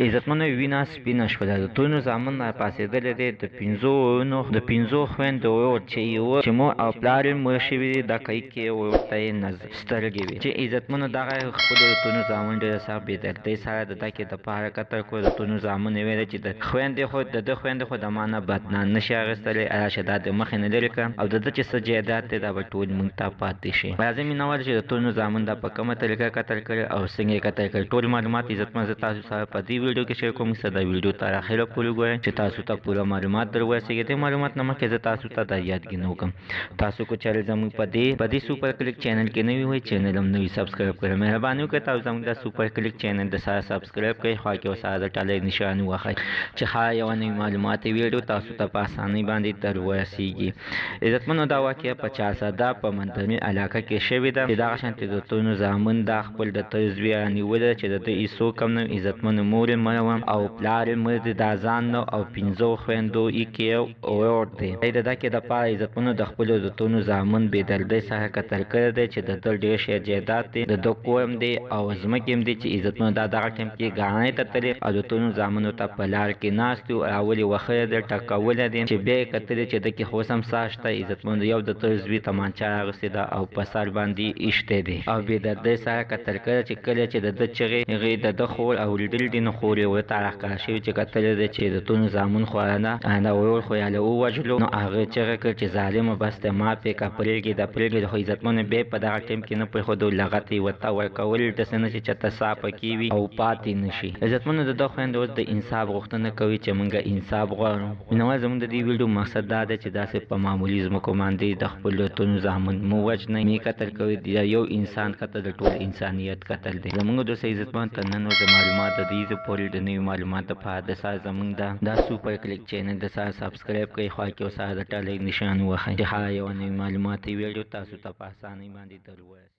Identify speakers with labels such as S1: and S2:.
S1: عزتمنو وینا سپینه شوله د تونو زامن راپاڅېدلی دی د پنځو خویندو ورور چې یوه چې مور او پلار یې مړه شوي دي دا کوي کې ورور ته یې سترګې وي چې عزتمنو دغه خپلو د تونو زامن ډېره سخت بېدردۍ سره د دکې دپاره قتل کړو د تونو زامن یې ویله چې د خویندې خو د ما نه بدنام نشي اخیستلی راشه دا د مخې نه لرې کړه او د ده چې څه جایداد دی دا به ټول موږ ته پاتې شي راځئ مینهوال چې د تونو زامن دا په کومه طریقه قتل کړی او څنګه یې قتل کړی ټول معلومات عزتمن زه تاسو سره په دې ویډیو کې شیر کوم چې دا ویډیو تر اخره پورې ګورئ چې تاسو ته پوره معلومات در ورسېږي دې معلومات نه مخکې زه تاسو ته دا یادګینه وکړم تاسو کو چینل زموږ په دې سوپر کلیک چینل کې نوي وئ چینل هم نوي سبسکرایب کړئ مهرباني وکړئ تاسو زموږ د سوپر کلیک چینل د سره سبسکرایب کړئ خوا کې ورسره د ټالۍ نشان ووهئ چې هر یوه نوي معلوماتي ویډیو تاسو ته په اسانۍ باندې در ورسېږي عزتمنو دا واقعه په چارسده په منځنۍ علاقه کې شوې ده چې دغه شانتې د تونو زامن دا خپل د تر زوی رانیولی چې د ده هېڅوک هم نه عزتمنو مور یې مړه وه او پلار یې مړ دی دا ځان نه او پنځو خویندو یې کې یو ورور دی دی د دکې دپاره عزتمنو د خپلو د تونو زامن بېدردۍ سره قتل کړی دی چې د ده ډېر شی جایداد دی د ده کور هم دی او ځمکې هم دی چې عزتمنو دا دغه ټایم کې ګاڼۍ ته تللی او د تونو زامنو ته په لار کې ناست و راولې وښلی دی ټکولی دی چې بیا یې کتلې چې ده کې خو اوس هم ساه شته عزتمنو یو د تر زوی تمانچه راغوستې ده او په سر باندې ایښتی دی او بېدردۍ سره قتل کړی چې کله چې د ده چغې هغې د ده خور اورېدلي دي نو خور یې ورته راښکاره شوي چې کتلی دی چې د تونو زامن خو دا ورور خو یې ووژلو نو هغې چغې کړ چې ظالمه بس دی ما پرېږه پرېږدې خو عزتمنو بیا یې په دغه ټایم کې نه پرېښودو لغت یې ورته ورکول داسې نه چې چېرته ساه پکې وي او پاتې نه شي عزتمنو د ده خویندو اوس د انصاف غوښتنه کوي چې موږ انصاف غواړو مینهوال زموږ د دې ویډیو مقصد دا دی چې داسې په معمولي ځمکو باندې د خپلو تونو زامن مو وژنئ مې قتل کوي د یو انسان قتل د ټول انسانیت قتل دی زموږ دوست عزتمن تر نن ورځې معلومات د دې پورې د نوي معلومات دپاره د سره زموږ دا سوپر کلیک چینل د سره سبسکرایب کړئ خوا کې ورسره د ټالۍ نشان ووهئ چې هر یوه نوي معلوماتي ویډیو تاسو ته په اسانۍ باندې در ورسېږي